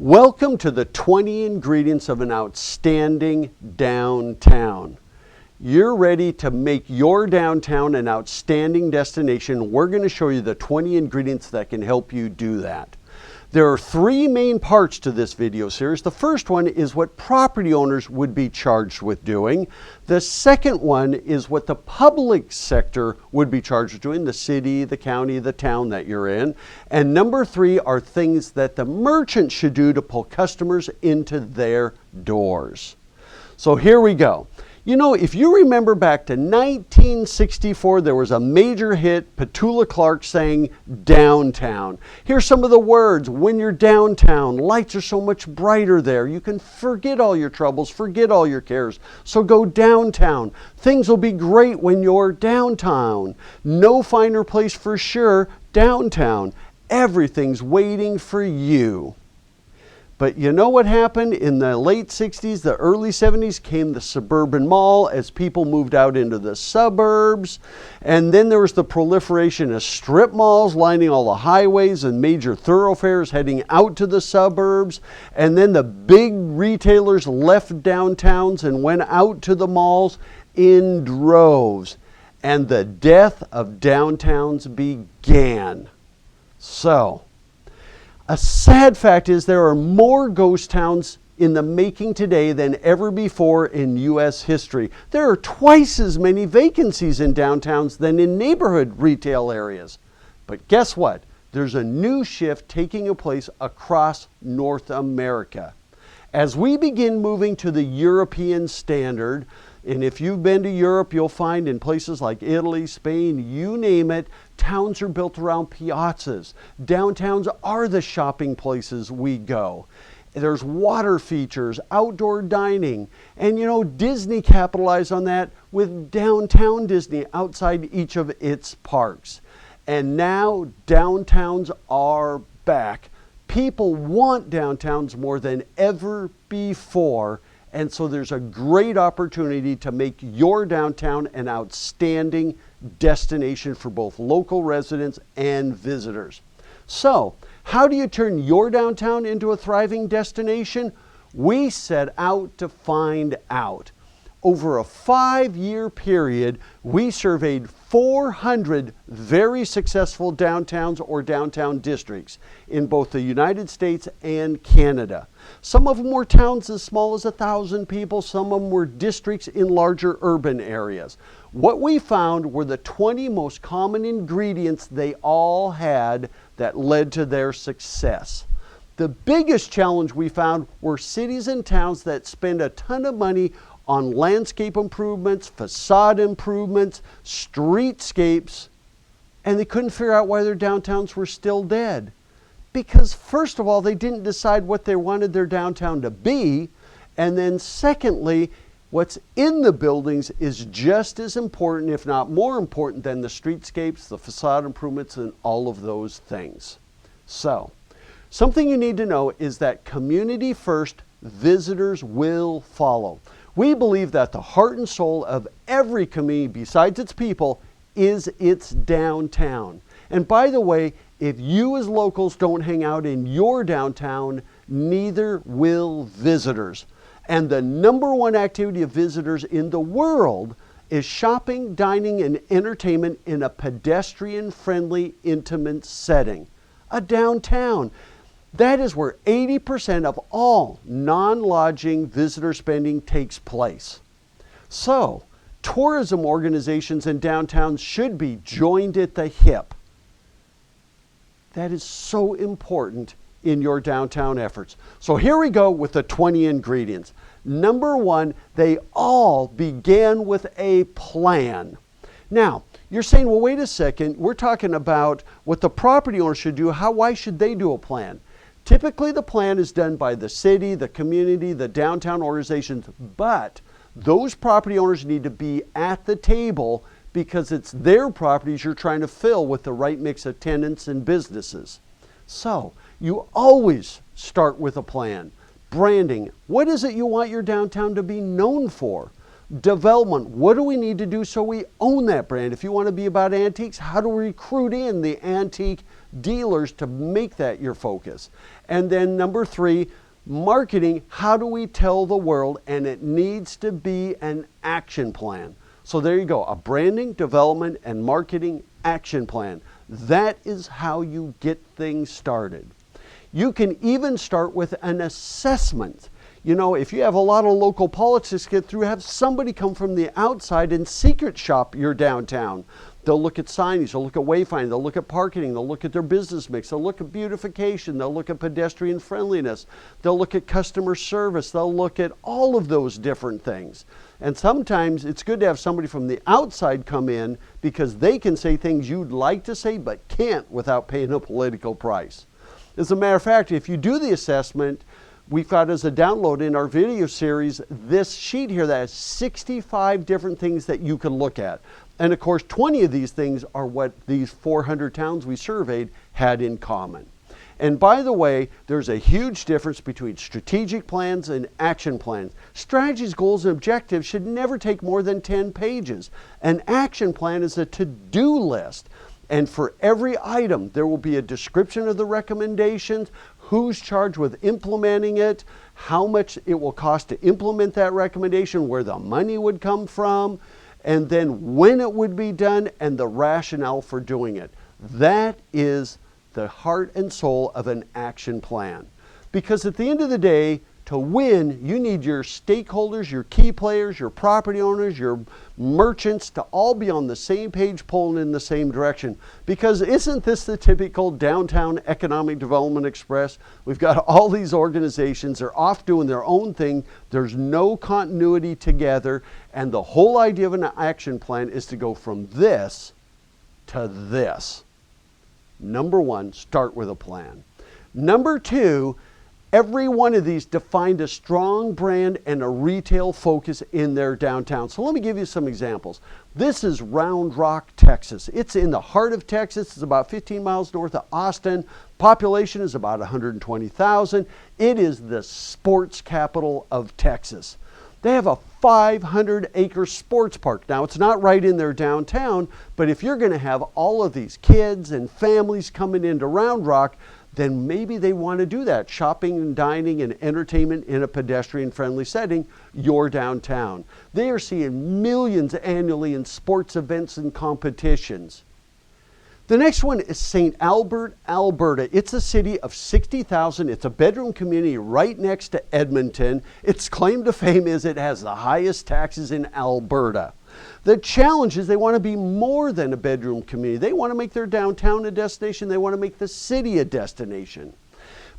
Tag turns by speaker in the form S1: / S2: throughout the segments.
S1: Welcome to the 20 ingredients of an outstanding downtown. You're ready to make your downtown an outstanding destination. We're going to show you the 20 ingredients that can help you do that. There are three main parts to this video series. The first one is what property owners would be charged with doing. The second one is what the public sector would be charged with doing, the city, the county, the town that you're in. And number three are things that the merchant should do to pull customers into their doors. So here we go. You know, if you remember back to 1964, there was a major hit, Petula Clark saying downtown. Here's some of the words. When you're downtown, lights are so much brighter there. You can forget all your troubles, forget all your cares. So go downtown. Things will be great when you're downtown. No finer place for sure, downtown. Everything's waiting for you. But you know what happened? In the late 60s, the early 70s came the suburban mall as people moved out into the suburbs. And then there was the proliferation of strip malls lining all the highways and major thoroughfares heading out to the suburbs. And then the big retailers left downtowns and went out to the malls in droves. And the death of downtowns began. So, a sad fact is there are more ghost towns in the making today than ever before in U.S. history. There are twice as many vacancies in downtowns than in neighborhood retail areas. But guess what? There's a new shift taking place across North America. As we begin moving to the European standard, and if you've been to Europe, you'll find in places like Italy, Spain, you name it, towns are built around piazzas. Downtowns are the shopping places we go. There's water features, outdoor dining, and you know, Disney capitalized on that with Downtown Disney outside each of its parks. And now downtowns are back. People want downtowns more than ever before. And so there's a great opportunity to make your downtown an outstanding destination for both local residents and visitors. So, how do you turn your downtown into a thriving destination? We set out to find out. Over a 5-year period, we surveyed 400 very successful downtowns or downtown districts in both the United States and Canada. Some of them were towns as small as 1,000 people. Some of them were districts in larger urban areas. What we found were the 20 most common ingredients they all had that led to their success. The biggest challenge we found were cities and towns that spend a ton of money on landscape improvements, facade improvements, streetscapes, and they couldn't figure out why their downtowns were still dead. Because first of all, they didn't decide what they wanted their downtown to be, and then secondly, what's in the buildings is just as important, if not more important, than the streetscapes, the facade improvements, and all of those things. So, something you need to know is that community first, visitors will follow. We believe that the heart and soul of every community besides its people is its downtown. And by the way, if you as locals don't hang out in your downtown, neither will visitors. And the number one activity of visitors in the world is shopping, dining, and entertainment in a pedestrian-friendly, intimate setting. A downtown. That is where 80% of all non-lodging visitor spending takes place. So, tourism organizations in downtowns should be joined at the hip. That is so important in your downtown efforts. So here we go with the 20 ingredients. Number one, they all began with a plan. Now, you're saying, well, wait a second, we're talking about what the property owner should do. Why should they do a plan? Typically, the plan is done by the city, the community, the downtown organizations, but those property owners need to be at the table because it's their properties you're trying to fill with the right mix of tenants and businesses. So, you always start with a plan. Branding, what is it you want your downtown to be known for? Development, what do we need to do so we own that brand? If you want to be about antiques, how do we recruit in the antique dealers to make that your focus. And then number 3, marketing. How do we tell the world? And it needs to be an action plan. So there you go, a branding, development, and marketing action plan. That is how you get things started. You can even start with an assessment. You know, if you have a lot of local politics to get through, have somebody come from the outside and secret shop your downtown. They'll look at signage, they'll look at wayfinding, they'll look at parking, they'll look at their business mix, they'll look at beautification, they'll look at pedestrian friendliness, they'll look at customer service, they'll look at all of those different things. And sometimes it's good to have somebody from the outside come in because they can say things you'd like to say but can't without paying a political price. As a matter of fact, if you do the assessment, we've got as a download in our video series this sheet here that has 65 different things that you can look at. And of course, 20 of these things are what these 400 towns we surveyed had in common. And by the way, there's a huge difference between strategic plans and action plans. Strategies, goals, and objectives should never take more than 10 pages. An action plan is a to-do list. And for every item, there will be a description of the recommendations, who's charged with implementing it, how much it will cost to implement that recommendation, where the money would come from, and then when it would be done, and the rationale for doing it. That is the heart and soul of an action plan. Because at the end of the day, to win, you need your stakeholders, your key players, your property owners, your merchants to all be on the same page, pulling in the same direction. Because isn't this the typical downtown economic development express? We've got all these organizations, they're off doing their own thing, there's no continuity together, and the whole idea of an action plan is to go from this to this. Number 1, start with a plan. Number 2, every one of these defined a strong brand and a retail focus in their downtown. So let me give you some examples. This is Round Rock, Texas. It's in the heart of Texas. It's about 15 miles north of Austin. Population is about 120,000. It is the sports capital of Texas. They have a 500-acre sports park. Now, it's not right in their downtown, but if you're going to have all of these kids and families coming into Round Rock, then maybe they want to do that. Shopping and dining and entertainment in a pedestrian-friendly setting, your downtown. They are seeing millions annually in sports events and competitions. The next one is St. Albert, Alberta. It's a city of 60,000. It's a bedroom community right next to Edmonton. Its claim to fame is it has the highest taxes in Alberta. The challenge is they want to be more than a bedroom community. They want to make their downtown a destination. They want to make the city a destination.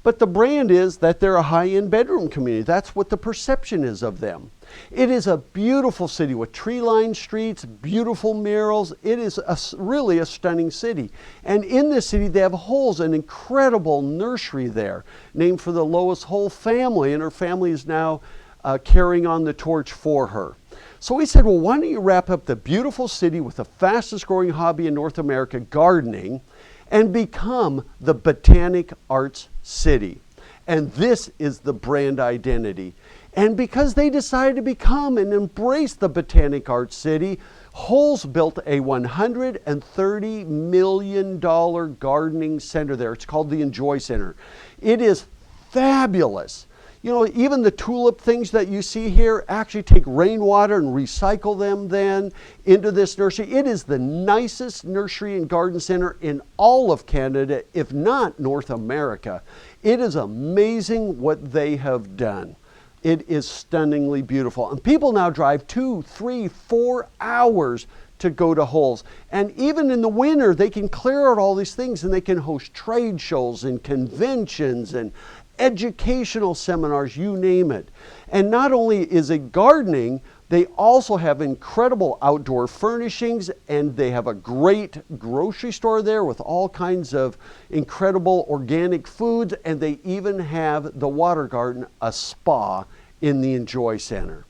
S1: But the brand is that they're a high-end bedroom community. That's what the perception is of them. It is a beautiful city with tree-lined streets, beautiful murals. It is really a stunning city. And in this city, they have Holes, an incredible nursery there, named for the Lois Hole family, and her family is now carrying on the torch for her. So we said, well, why don't you wrap up the beautiful city with the fastest growing hobby in North America, gardening, and become the Botanic Arts City. And this is the brand identity. And because they decided to become and embrace the Botanic Arts City, Holes built a $130 million gardening center there. It's called the Enjoy Center. It is fabulous. You know, even the tulip things that you see here actually take rainwater and recycle them then into this nursery. It is the nicest nursery and garden center in all of Canada, if not North America. It is amazing what they have done. It is stunningly beautiful. And people now drive 2, 3, 4 hours to go to Holes. And even in the winter, they can clear out all these things and they can host trade shows and conventions and educational seminars, you name it. And not only is it gardening, they also have incredible outdoor furnishings, and they have a great grocery store there with all kinds of incredible organic foods, and they even have the water garden, a spa in the Enjoy Center.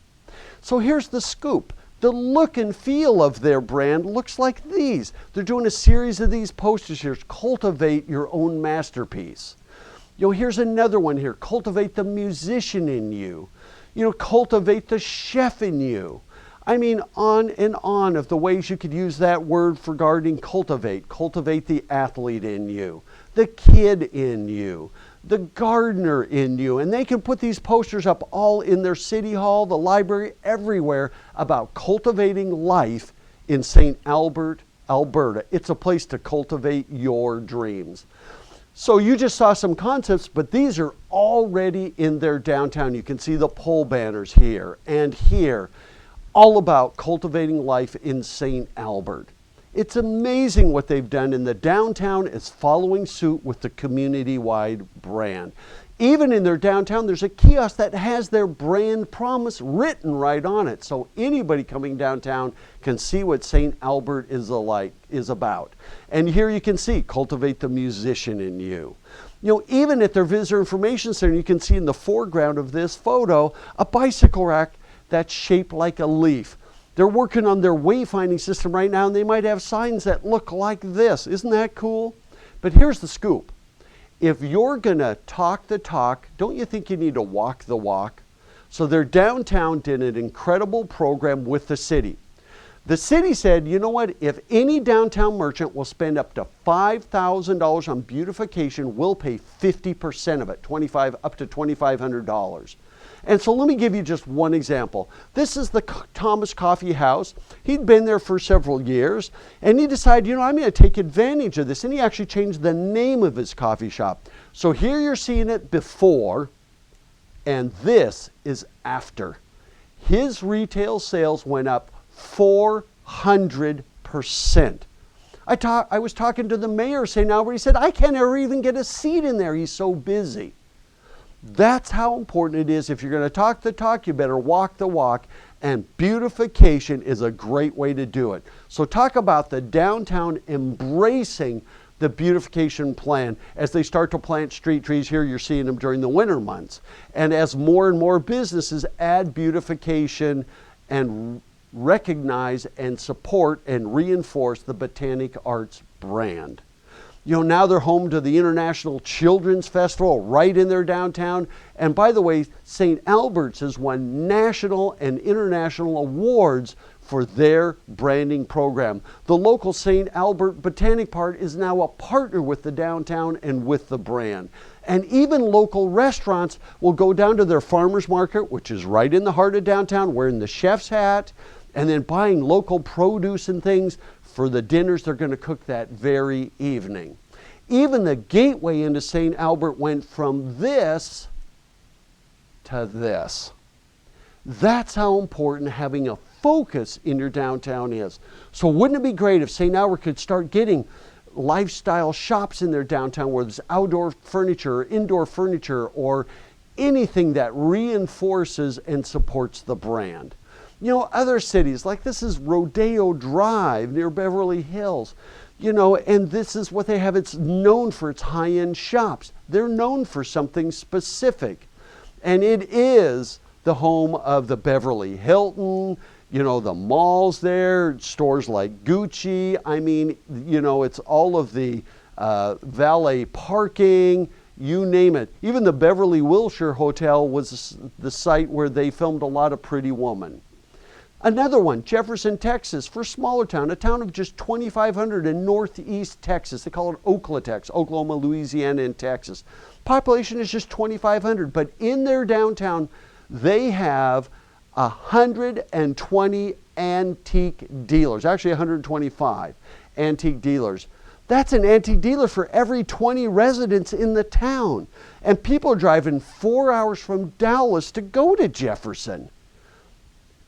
S1: So here's the scoop. The look and feel of their brand looks like these. They're doing a series of these posters here. Cultivate your own masterpiece. You know, here's another one here. Cultivate the musician in you. You know, cultivate the chef in you. I mean, on and on of the ways you could use that word for gardening. Cultivate the athlete in you. the kid in you, the gardener in you, and they can put these posters up all in their city hall, the library, everywhere about cultivating life in St. Albert, Alberta. It's a place to cultivate your dreams. So you just saw some concepts, but these are already in their downtown. You can see the pole banners here and here, all about cultivating life in St. Albert. It's amazing what they've done, and the downtown is following suit with the community-wide brand. Even in their downtown, there's a kiosk that has their brand promise written right on it. So anybody coming downtown can see what St. Albert is about. And here you can see, cultivate the musician in you. You know, even at their visitor information center, you can see in the foreground of this photo, a bicycle rack that's shaped like a leaf. They're working on their wayfinding system right now, and they might have signs that look like this. Isn't that cool? But here's the scoop. If you're gonna talk the talk, don't you think you need to walk the walk? So their downtown did an incredible program with the city. The city said, you know what, if any downtown merchant will spend up to $5,000 on beautification, we'll pay 50% of it, up to $2,500. And so let me give you just one example. This is the Thomas Coffee House. He'd been there for several years, and he decided, you know, I'm going to take advantage of this. And he actually changed the name of his coffee shop. So here you're seeing it before, and this is after. His retail sales went up 400%. I was talking to the mayor of St. Albert. He said, I can't ever even get a seat in there. He's so busy. That's how important it is. If you're going to talk the talk, you better walk the walk. And beautification is a great way to do it. So talk about the downtown embracing the beautification plan. As they start to plant street trees here, you're seeing them during the winter months. And as more and more businesses add beautification and recognize and support and reinforce the Botanic Arts brand. You know, now they're home to the International Children's Festival right in their downtown. And by the way, St. Albert's has won national and international awards for their branding program. The local St. Albert Botanic Park is now a partner with the downtown and with the brand. And even local restaurants will go down to their farmers market, which is right in the heart of downtown, wearing the chef's hat, and then buying local produce and things for the dinners they're going to cook that very evening. Even the gateway into St. Albert went from this to this. That's how important having a focus in your downtown is. So wouldn't it be great if St. Albert could start getting lifestyle shops in their downtown where there's outdoor furniture or indoor furniture or anything that reinforces and supports the brand. You know, other cities, like this is Rodeo Drive near Beverly Hills, you know, and this is what they have. It's known for its high-end shops. They're known for something specific. And it is the home of the Beverly Hilton, you know, the malls there, stores like Gucci. I mean, you know, it's all of the valet parking, you name it. Even the Beverly Wilshire Hotel was the site where they filmed a lot of Pretty Woman. Another one, Jefferson, Texas, for a smaller town, a town of just 2,500 in northeast Texas. They call it Oklatex, Oklahoma, Louisiana, and Texas. Population is just 2,500, but in their downtown, they have 120 antique dealers, actually 125 antique dealers. That's an antique dealer for every 20 residents in the town. And people are driving 4 hours from Dallas to go to Jefferson.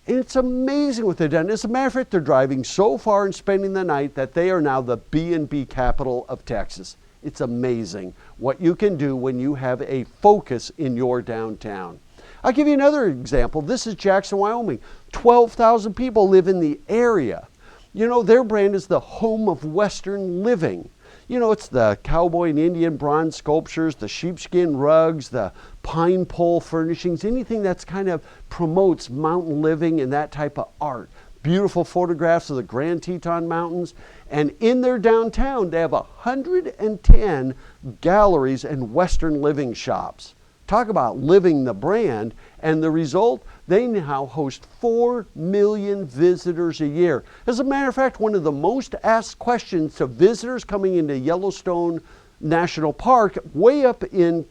S1: And it's amazing what they've done. As a matter of fact, they're driving so far and spending the night that they are now the B&B capital of Texas. It's amazing what you can do when you have a focus in your downtown. I'll give you another example. This is Jackson, Wyoming. 12,000 people live in the area. You know, their brand is the home of Western living. You know, it's the cowboy and Indian bronze sculptures, the sheepskin rugs, the pine pole furnishings, anything that's kind of promotes mountain living and that type of art. Beautiful photographs of the Grand Teton Mountains. And in their downtown, they have 110 galleries and Western living shops. Talk about living the brand. And the result, they now host 4 million visitors a year. As a matter of fact, one of the most asked questions to visitors coming into Yellowstone National Park way up in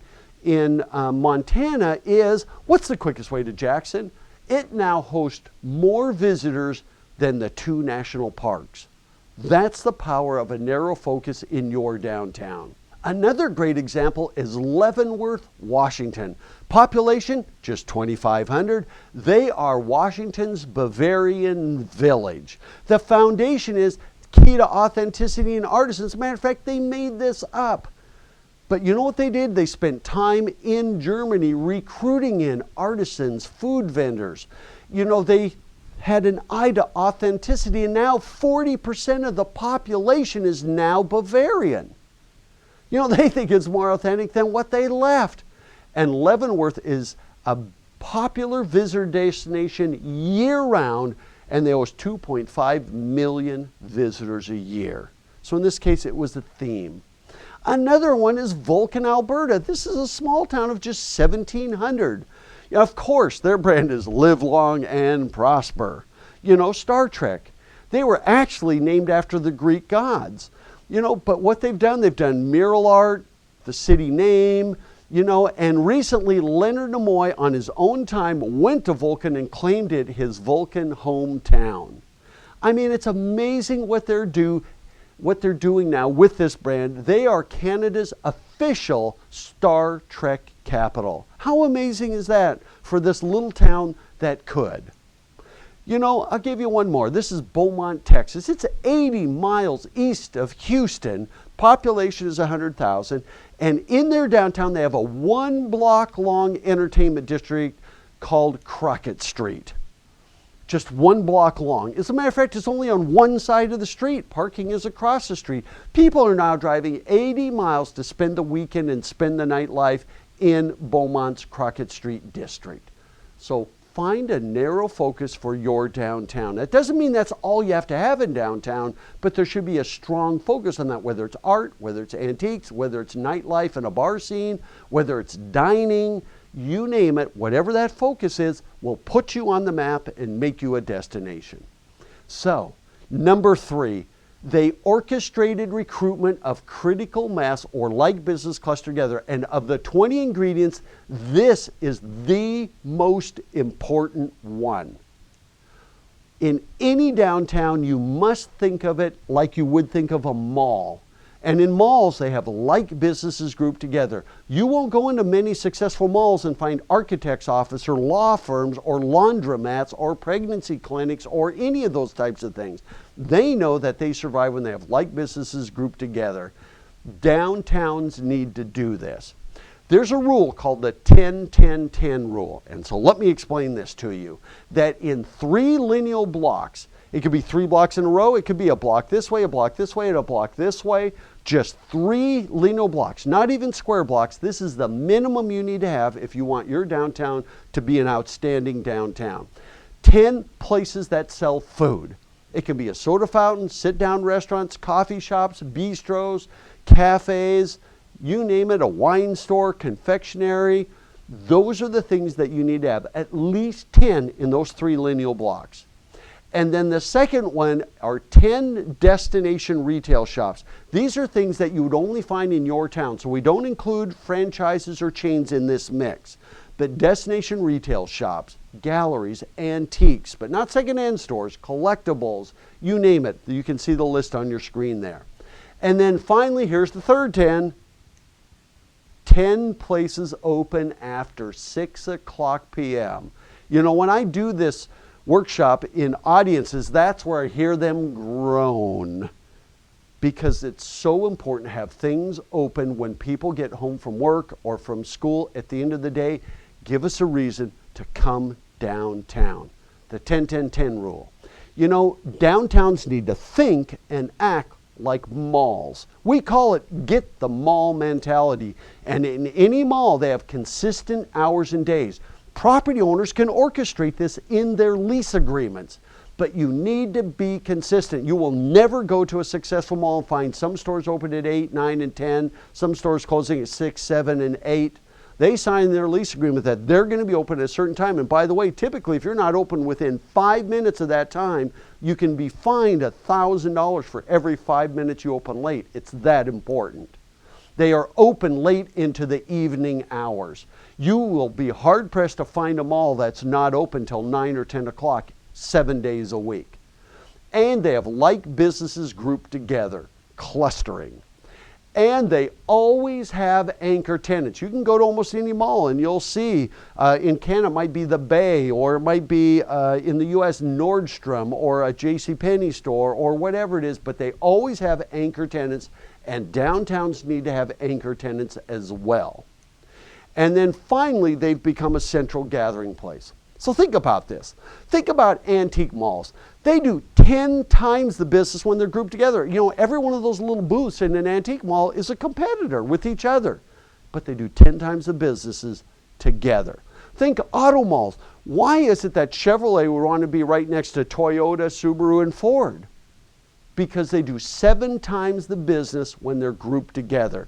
S1: Montana is, what's the quickest way to Jackson? It now hosts more visitors than the 2 national parks. That's the power of a narrow focus in your downtown. Another great example is Leavenworth, Washington. Population, just 2,500. They are Washington's Bavarian village. The foundation is key to authenticity and artisans. As a matter of fact, they made this up. But you know what they did? They spent time in Germany recruiting in artisans, food vendors. You know, they had an eye to authenticity, and now 40% of the population is now Bavarian. You know, they think it's more authentic than what they left. And Leavenworth is a popular visitor destination year-round, and they host 2.5 million visitors a year. So in this case, it was a theme. Another one is Vulcan, Alberta. This is a small town of just 1,700. Of course, their brand is Live Long and Prosper. You know, Star Trek. They were actually named after the Greek gods. You know, but what they've done mural art, the city name, you know, and recently Leonard Nimoy on his own time went to Vulcan and claimed it his Vulcan hometown. I mean, it's amazing what they're doing now with this brand. They are Canada's official Star Trek capital. How amazing is that for this little town that could? You know, I'll give you one more. This is Beaumont, Texas. It's 80 miles east of Houston. Population is 100,000. And in their downtown, they have a 1-block-long entertainment district called Crockett Street. Just 1 block long. As a matter of fact, it's only on one side of the street. Parking is across the street. People are now driving 80 miles to spend the weekend and spend the nightlife in Beaumont's Crockett Street district. So find a narrow focus for your downtown. That doesn't mean that's all you have to have in downtown, but there should be a strong focus on that, whether it's art, whether it's antiques, whether it's nightlife and a bar scene, whether it's dining, you name it, whatever that focus is, will put you on the map and make you a destination. So, number 3, they orchestrated recruitment of critical mass or like business clustered together. And of the 20 ingredients, this is the most important one. In any downtown, you must think of it like you would think of a mall. And in malls, they have like businesses grouped together. You won't go into many successful malls and find architects' office or law firms or laundromats or pregnancy clinics or any of those types of things. They know that they survive when they have like businesses grouped together. Downtowns need to do this. There's a rule called the 10-10-10 rule. And so let me explain this to you. That in 3 lineal blocks, it could be 3 blocks in a row, it could be a block this way, a block this way, and a block this way. Just 3 lineal blocks, not even square blocks. This is the minimum you need to have if you want your downtown to be an outstanding downtown. 10 places that sell food. It can be a soda fountain, sit-down restaurants, coffee shops, bistros, cafes, you name it, a wine store, confectionery. Those are the things that you need to have, at least 10 in those 3 lineal blocks. And then the second one are 10 destination retail shops. These are things that you would only find in your town. So we don't include franchises or chains in this mix. But destination retail shops, galleries, antiques, but not secondhand stores, collectibles, you name it. You can see the list on your screen there. And then finally, here's the third 10. 10 places open after 6 o'clock p.m. You know, when I do this workshop in audiences, that's where I hear them groan, because it's so important to have things open when people get home from work or from school at the end of the day. Give us a reason to come downtown. The 10-10-10 rule. You know, downtowns need to think and act like malls. We call it get the mall mentality. And in any mall, they have consistent hours and days. Property owners can orchestrate this in their lease agreements, but you need to be consistent. You will never go to a successful mall and find some stores open at 8, 9, and 10, some stores closing at 6, 7, and 8. They sign their lease agreement that they're going to be open at a certain time. And by the way, typically, if you're not open within 5 minutes of that time, you can be fined $1,000 for every 5 minutes you open late. It's that important. They are open late into the evening hours. You will be hard-pressed to find a mall that's not open till 9 or 10 o'clock, 7 days a week. And they have like businesses grouped together, clustering. And they always have anchor tenants. You can go to almost any mall and you'll see, in Canada it might be the Bay, or it might be in the US Nordstrom, or a JCPenney store, or whatever it is, but they always have anchor tenants, and downtowns need to have anchor tenants as well. And then finally, they've become a central gathering place. So think about this. Think about antique malls. They do 10 times the business when they're grouped together. You know, every one of those little booths in an antique mall is a competitor with each other, but they do 10 times the businesses together. Think auto malls. Why is it that Chevrolet would want to be right next to Toyota, Subaru, and Ford? Because they do 7 times the business when they're grouped together.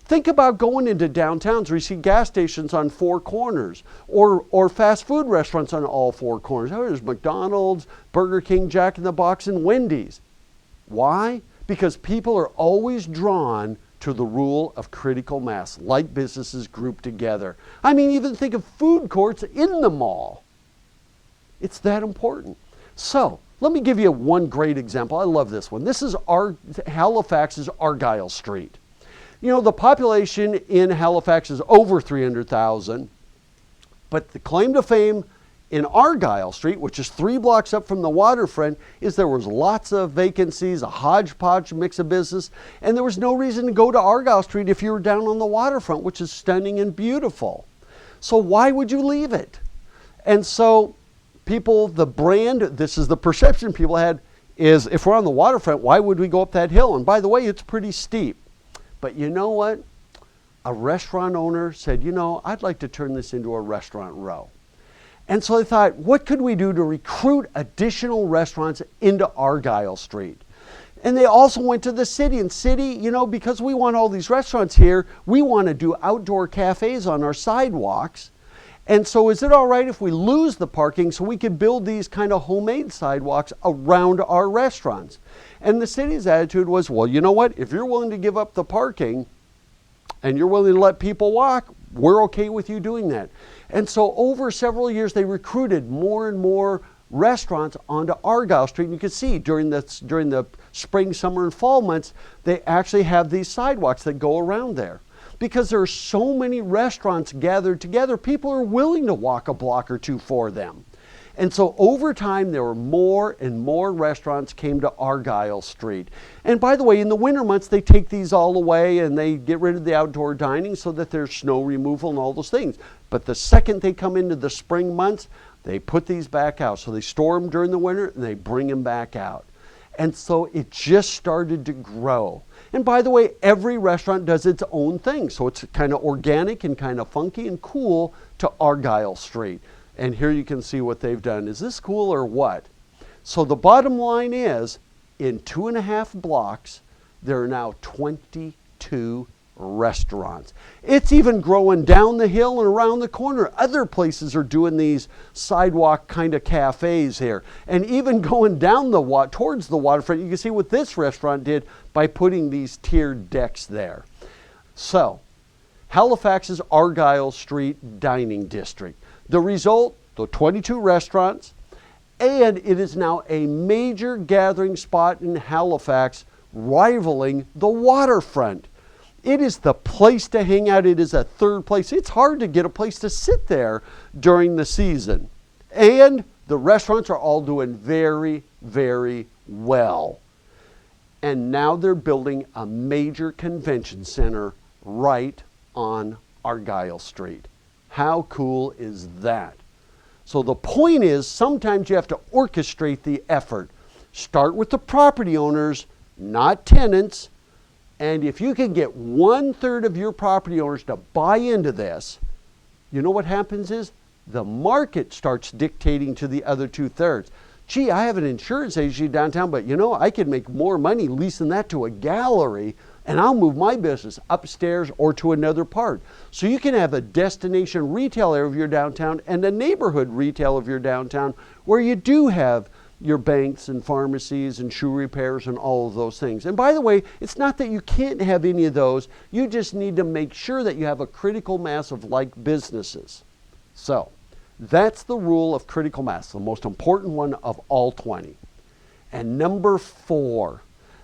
S1: Think about going into downtowns where you see gas stations on 4 corners, or fast food restaurants on all 4 corners. Oh, there's McDonald's, Burger King, Jack in the Box, and Wendy's. Why? Because people are always drawn to the rule of critical mass, like businesses grouped together. I mean, even think of food courts in the mall. It's that important. So, let me give you one great example. I love this one. This is Halifax's Argyle Street. You know, the population in Halifax is over 300,000, but the claim to fame in Argyle Street, which is 3 blocks up from the waterfront, is there was lots of vacancies, a hodgepodge mix of business, and there was no reason to go to Argyle Street if you were down on the waterfront, which is stunning and beautiful. So why would you leave it? And so people, the brand, this is the perception people had, is if we're on the waterfront, why would we go up that hill? And by the way, it's pretty steep. But you know what? A restaurant owner said, you know, I'd like to turn this into a restaurant row. And so they thought, what could we do to recruit additional restaurants into Argyle Street? And they also went to the city. And city, you know, because we want all these restaurants here, we want to do outdoor cafes on our sidewalks. And so is it all right if we lose the parking so we could build these kind of homemade sidewalks around our restaurants? And the city's attitude was, well, you know what? If you're willing to give up the parking and you're willing to let people walk, we're okay with you doing that. And so over several years, they recruited more and more restaurants onto Argyle Street. And you can see during the spring, summer, and fall months, they actually have these sidewalks that go around there. Because there are so many restaurants gathered together, people are willing to walk a block or two for them. And so over time, there were more and more restaurants came to Argyle Street. And by the way, in the winter months, they take these all away and they get rid of the outdoor dining so that there's snow removal and all those things. But the second they come into the spring months, they put these back out. So they store them during the winter and they bring them back out. And so it just started to grow. And by the way, every restaurant does its own thing. So it's kind of organic and kind of funky and cool to Argyle Street. And here you can see what they've done. Is this cool or what? So the bottom line is, in 2.5 blocks, there are now 22 restaurants. It's even growing down the hill and around the corner. Other places are doing these sidewalk kind of cafes here. And even going down towards the waterfront, you can see what this restaurant did by putting these tiered decks there. So, Halifax's Argyle Street Dining District. The result, the 22 restaurants, and it is now a major gathering spot in Halifax, rivaling the waterfront. It is the place to hang out. It is a third place. It's hard to get a place to sit there during the season. And the restaurants are all doing very, very well. And now they're building a major convention center right on Argyle Street. How cool is that? So the point is, sometimes you have to orchestrate the effort. Start with the property owners, not tenants. And if you can get 1/3 of your property owners to buy into this, you know what happens is the market starts dictating to the other 2/3. Gee, I have an insurance agency downtown, but you know, I could make more money leasing that to a gallery, and I'll move my business upstairs or to another part. So you can have a destination retail area of your downtown and a neighborhood retail of your downtown where you do have your banks and pharmacies and shoe repairs and all of those things. And by the way, it's not that you can't have any of those. You just need to make sure that you have a critical mass of like businesses. So that's the rule of critical mass, the most important one of all 20. And number 4,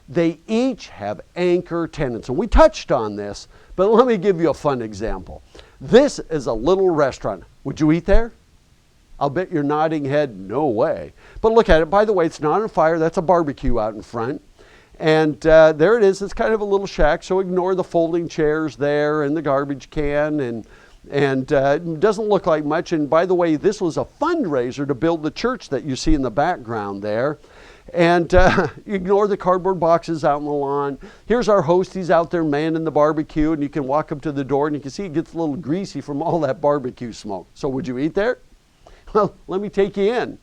S1: they each have anchor tenants. And we touched on this, but let me give you a fun example. This is a little restaurant. Would you eat there? I'll bet you're nodding head, no way. But look at it. By the way, it's not on fire. That's a barbecue out in front. And there it is. It's kind of a little shack, so ignore the folding chairs there and the garbage can. And it doesn't look like much. And by the way, this was a fundraiser to build the church that you see in the background there. And ignore the cardboard boxes out on the lawn. Here's our host. He's out there manning the barbecue, and you can walk up to the door, and you can see it gets a little greasy from all that barbecue smoke. So would you eat there? Well, let me take you in.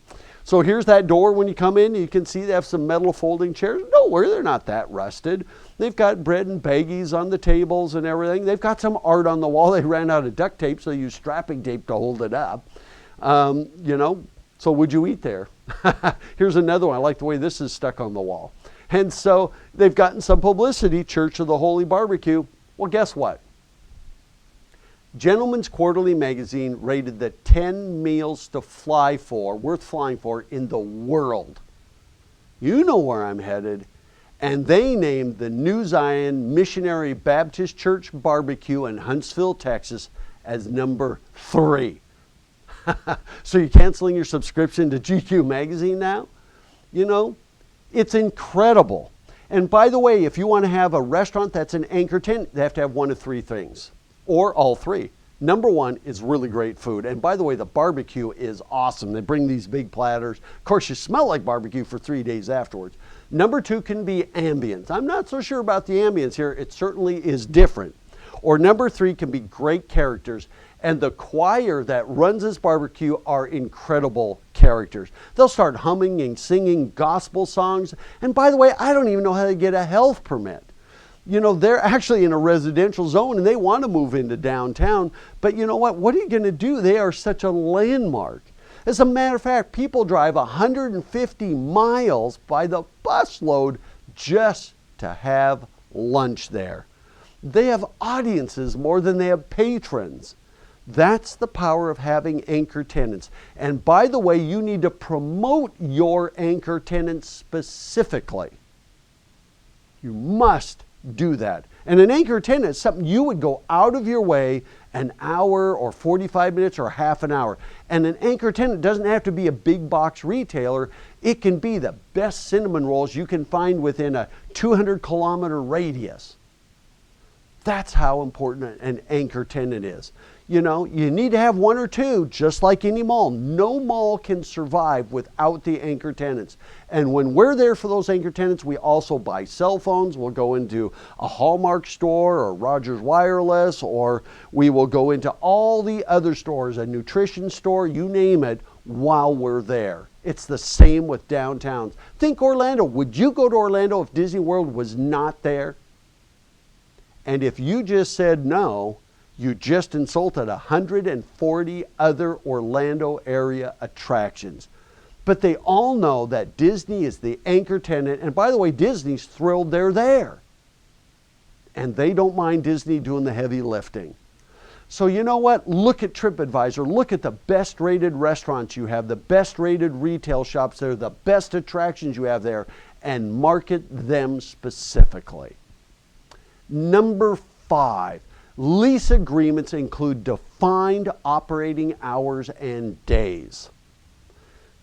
S1: So here's that door when you come in. You can see they have some metal folding chairs. Don't worry, they're not that rusted. They've got bread and baggies on the tables and everything. They've got some art on the wall. They ran out of duct tape, so they used strapping tape to hold it up. So would you eat there? Here's another one. I like the way this is stuck on the wall. And so they've gotten some publicity, Church of the Holy Barbecue. Well, guess what? Gentleman's Quarterly magazine rated the 10 meals to fly for, worth flying for, in the world. You know where I'm headed. And they named the New Zion Missionary Baptist Church Barbecue in Huntsville, Texas as number 3. So you're canceling your subscription to GQ magazine now? You know, it's incredible. And by the way, if you want to have a restaurant that's an anchor tenant, they have to have one of 3 things. Or all 3. Number 1 is really great food. And by the way, the barbecue is awesome. They bring these big platters. Of course, you smell like barbecue for 3 days afterwards. Number 2 can be ambience. I'm not so sure about the ambience here. It certainly is different. Or number 3 can be great characters. And the choir that runs this barbecue are incredible characters. They'll start humming and singing gospel songs. And by the way, I don't even know how to get a health permit. You know, they're actually in a residential zone and they want to move into downtown. But you know what? What are you going to do? They are such a landmark. As a matter of fact, people drive 150 miles by the busload just to have lunch there. They have audiences more than they have patrons. That's the power of having anchor tenants. And by the way, you need to promote your anchor tenants specifically. You must do that. And an anchor tenant is something you would go out of your way an hour or 45 minutes or half an hour. And an anchor tenant doesn't have to be a big box retailer. It can be the best cinnamon rolls you can find within a 200-kilometer radius. That's how important an anchor tenant is. You know, you need to have 1 or 2, just like any mall. No mall can survive without the anchor tenants. And when we're there for those anchor tenants, we also buy cell phones. We'll go into a Hallmark store or Rogers Wireless, or we will go into all the other stores, a nutrition store, you name it, while we're there. It's the same with downtowns. Think Orlando. Would you go to Orlando if Disney World was not there? And if you just said no, you just insulted 140 other Orlando area attractions. But they all know that Disney is the anchor tenant. And by the way, Disney's thrilled they're there. And they don't mind Disney doing the heavy lifting. So you know what? Look at TripAdvisor. Look at the best rated restaurants you have, the best rated retail shops there, the best attractions you have there, and market them specifically. Number 5. Lease agreements include defined operating hours and days.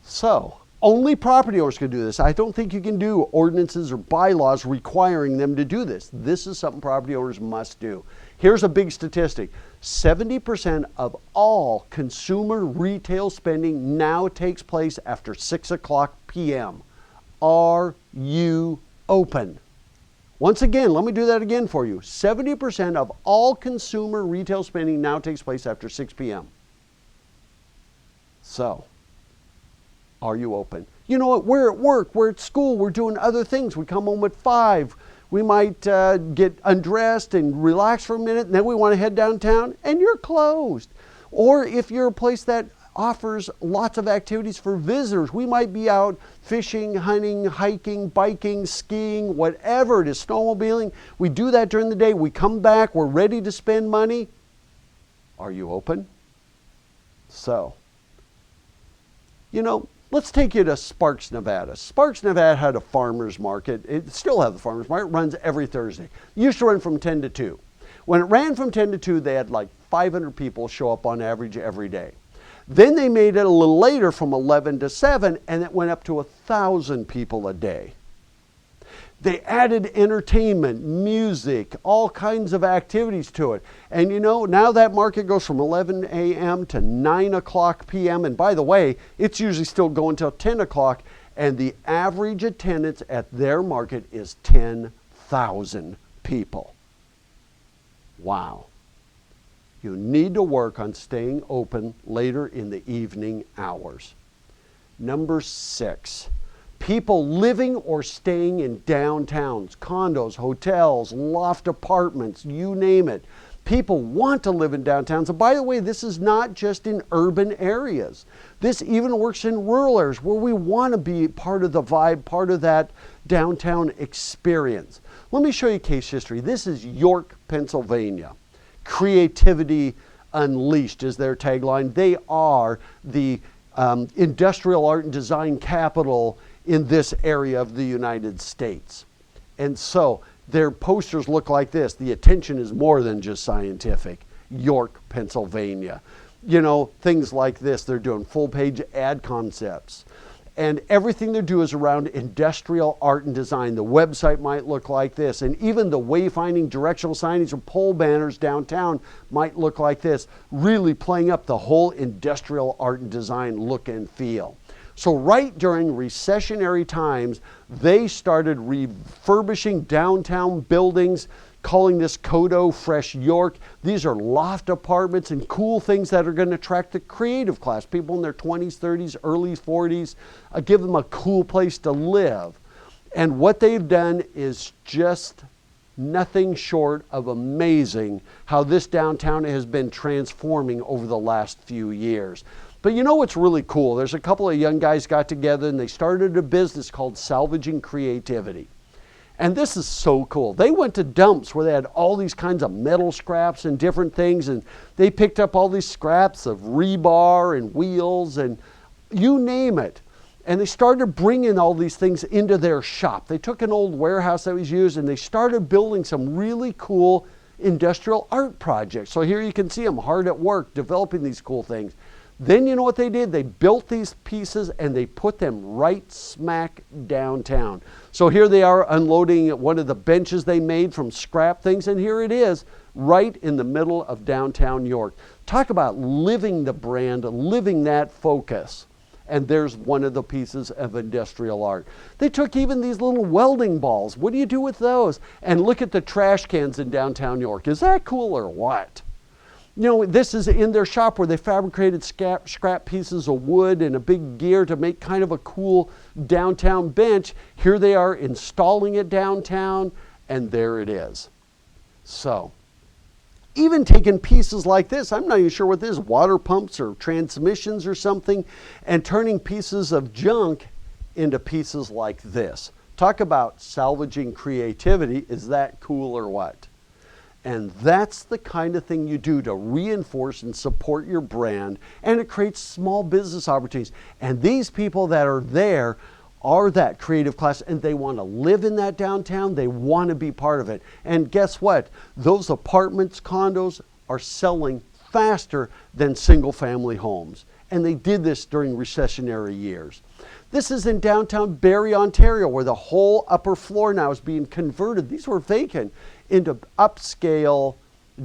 S1: So, only property owners can do this. I don't think you can do ordinances or bylaws requiring them to do this. This is something property owners must do. Here's a big statistic. 70% of all consumer retail spending now takes place after 6 o'clock p.m. Are you open? Once again, let me do that again for you. 70% of all consumer retail spending now takes place after 6 p.m. So, are you open? You know what? We're at work, we're at school, we're doing other things. We come home at 5. We might get undressed and relax for a minute, and then we want to head downtown, and you're closed. Or if you're a place that offers lots of activities for visitors. We might be out fishing, hunting, hiking, biking, skiing, whatever it is, snowmobiling. We do that during the day. We come back, we're ready to spend money. Are you open? So, you know, let's take you to Sparks, Nevada. Sparks, Nevada had a farmer's market. It still has the farmer's market. It runs every Thursday. It used to run from 10 to 2. When it ran from 10 to 2, they had like 500 people show up on average every day. Then they made it a little later from 11 to 7, and it went up to 1,000 people a day. They added entertainment, music, all kinds of activities to it. And you know, now that market goes from 11 a.m. to 9 o'clock p.m. And by the way, it's usually still going till 10 o'clock. And the average attendance at their market is 10,000 people. Wow. You need to work on staying open later in the evening hours. Number 6. People living or staying in downtowns, condos, hotels, loft apartments, you name it. People want to live in downtowns. And by the way, this is not just in urban areas. This even works in rural areas where we want to be part of the vibe, part of that downtown experience. Let me show you case history. This is York, Pennsylvania. Creativity Unleashed is their tagline. They are the industrial art and design capital in this area of the United States. And so their posters look like this. The attention is more than just scientific. York, Pennsylvania. You know, things like this. They're doing full page ad concepts. And everything they do is around industrial art and design. The website might look like this. And even the wayfinding directional signage or pole banners downtown might look like this, really playing up the whole industrial art and design look and feel. So right during recessionary times, they started refurbishing downtown buildings, calling this Codo Fresh York. These are loft apartments and cool things that are going to attract the creative class, people in their 20s, 30s, early 40s, give them a cool place to live. And what they've done is just nothing short of amazing how this downtown has been transforming over the last few years. But you know what's really cool? There's a couple of young guys got together and they started a business called Salvaging Creativity. And this is so cool. They went to dumps where they had all these kinds of metal scraps and different things, and they picked up all these scraps of rebar and wheels and you name it. And they started bringing all these things into their shop. They took an old warehouse that was used and they started building some really cool industrial art projects. So here you can see them hard at work developing these cool things. Then you know what they did? They built these pieces and they put them right smack downtown. So here they are unloading one of the benches they made from scrap things, and here it is right in the middle of downtown York. Talk about living the brand, living that focus. And there's one of the pieces of industrial art. They took even these little welding balls. What do you do with those? And look at the trash cans in downtown York. Is that cool or what? You know, this is in their shop where they fabricated scrap pieces of wood and a big gear to make kind of a cool downtown bench. Here they are installing it downtown, and there it is. So, even taking pieces like this, I'm not even sure what this is, water pumps or transmissions or something, and turning pieces of junk into pieces like this. Talk about salvaging creativity. Is that cool or what? And that's the kind of thing you do to reinforce and support your brand, and it creates small business opportunities. And these people that are there are that creative class, and they want to live in that downtown. They want to be part of it. And guess what? Those apartments, condos are selling faster than single family homes. And they did this during recessionary years. This is in downtown Barrie, Ontario, where the whole upper floor now is being converted. These were vacant into upscale,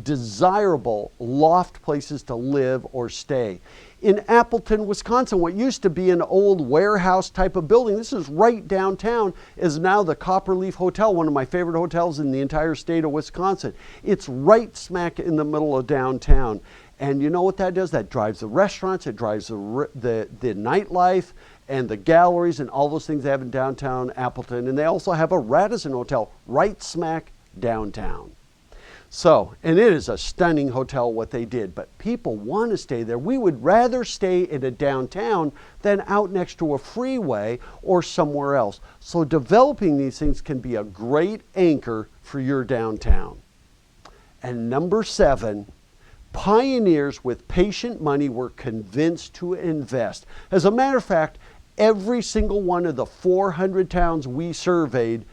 S1: desirable loft places to live or stay. In Appleton, Wisconsin, what used to be an old warehouse type of building, this is right downtown, is now the Copperleaf Hotel, one of my favorite hotels in the entire state of Wisconsin. It's right smack in the middle of downtown. And you know what that does? That drives the restaurants, it drives the nightlife and the galleries and all those things they have in downtown Appleton. And they also have a Radisson Hotel right smack downtown. So, and it is a stunning hotel what they did, but people want to stay there. We would rather stay in a downtown than out next to a freeway or somewhere else. So developing these things can be a great anchor for your downtown. And number 7, pioneers with patient money were convinced to invest. As a matter of fact, every single one of the 400 towns we surveyed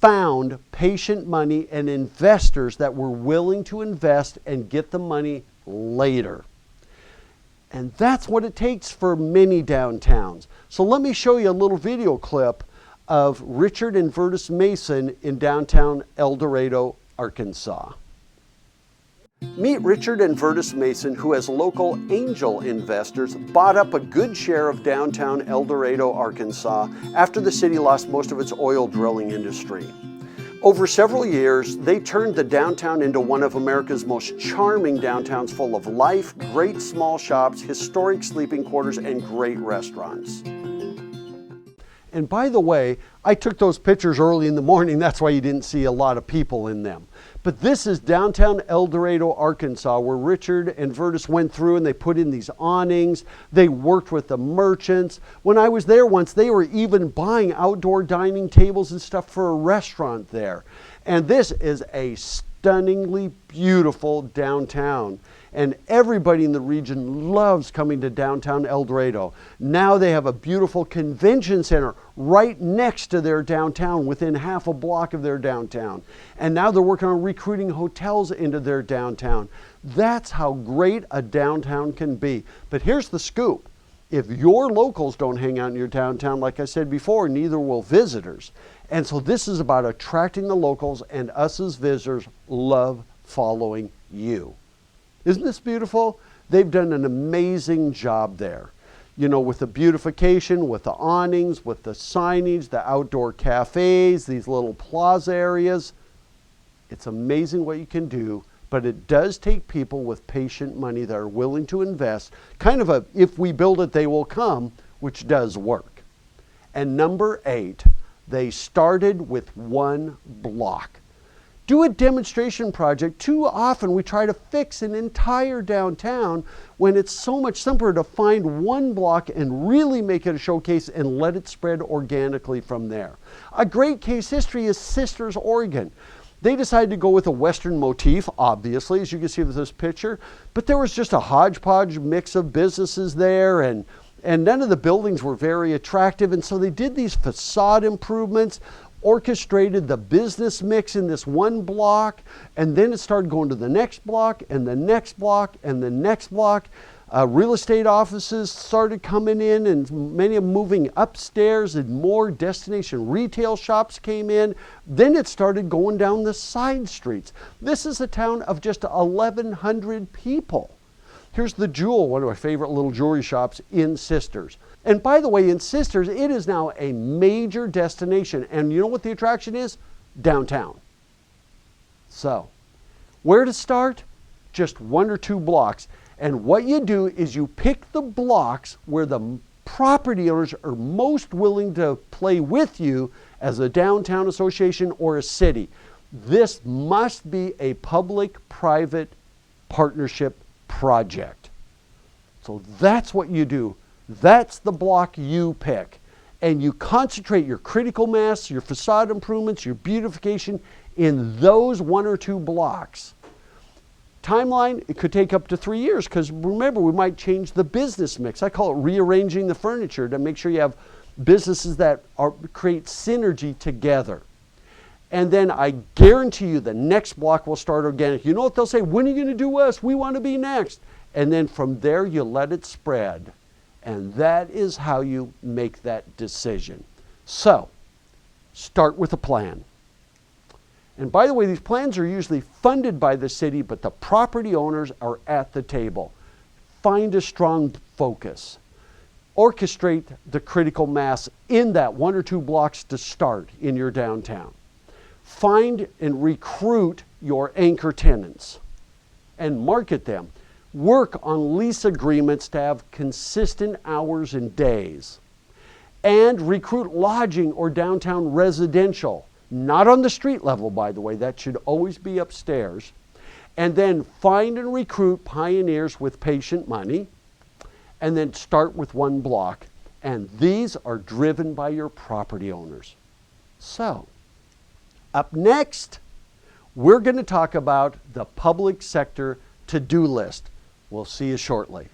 S1: found patient money and investors that were willing to invest and get the money later. And that's what it takes for many downtowns. So let me show you a little video clip of Richard and Vertus Mason in downtown El Dorado, Arkansas. Meet Richard and Vertus Mason, who as local angel investors bought up a good share of downtown El Dorado, Arkansas after the city lost most of its oil drilling industry. Over several years, they turned the downtown into one of America's most charming downtowns, full of life, great small shops, historic sleeping quarters, and great restaurants. And by the way, I took those pictures early in the morning. That's why you didn't see a lot of people in them. But this is downtown El Dorado, Arkansas, where Richard and Vertus went through and they put in these awnings. They worked with the merchants. When I was there once, they were even buying outdoor dining tables and stuff for a restaurant there. And this is a stunningly beautiful downtown. And everybody in the region loves coming to downtown El Dorado. Now they have a beautiful convention center right next to their downtown, within half a block of their downtown. And now they're working on recruiting hotels into their downtown. That's how great a downtown can be. But here's the scoop. If your locals don't hang out in your downtown, like I said before, neither will visitors. And so this is about attracting the locals, and us as visitors love following you. Isn't this beautiful? They've done an amazing job there. You know, with the beautification, with the awnings, with the signage, the outdoor cafes, these little plaza areas. It's amazing what you can do, but it does take people with patient money that are willing to invest. Kind of a, if we build it, they will come, which does work. And number 8, they started with one block. Do a demonstration project. Too often we try to fix an entire downtown when it's so much simpler to find one block and really make it a showcase and let it spread organically from there. A great case history is Sisters, Oregon. They decided to go with a Western motif, obviously, as you can see with this picture, but there was just a hodgepodge mix of businesses there, and none of the buildings were very attractive, and so they did these facade improvements, orchestrated the business mix in this one block, and then it started going to the next block and the next block and the next block. Real estate offices started coming in, and many of them moving upstairs, and more destination retail shops came in. Then it started going down the side streets. This is a town of just 1,100 people. Here's the Jewel, one of my favorite little jewelry shops in Sisters. And by the way, in Sisters, it is now a major destination. And you know what the attraction is? Downtown. So, where to start? Just 1 or 2 blocks. And what you do is you pick the blocks where the property owners are most willing to play with you as a downtown association or a city. This must be a public-private partnership project. So that's what you do. That's the block you pick. And you concentrate your critical mass, your facade improvements, your beautification in those 1 or 2 blocks. Timeline, it could take up to 3 years, because remember, we might change the business mix. I call it rearranging the furniture to make sure you have businesses that create synergy together. And then I guarantee you the next block will start organic. You know what they'll say? When are you going to do us? We want to be next. And then from there, you let it spread. And that is how you make that decision. So, start with a plan. And by the way, these plans are usually funded by the city, but the property owners are at the table. Find a strong focus. Orchestrate the critical mass in that 1 or 2 blocks to start in your downtown. Find and recruit your anchor tenants and market them. Work on lease agreements to have consistent hours and days. And recruit lodging or downtown residential not on the street level, by the way, that should always be upstairs. And then find and recruit pioneers with patient money, and then start with one block. And these are driven by your property owners. So, up next, we're going to talk about the public sector to-do list. We'll see you shortly.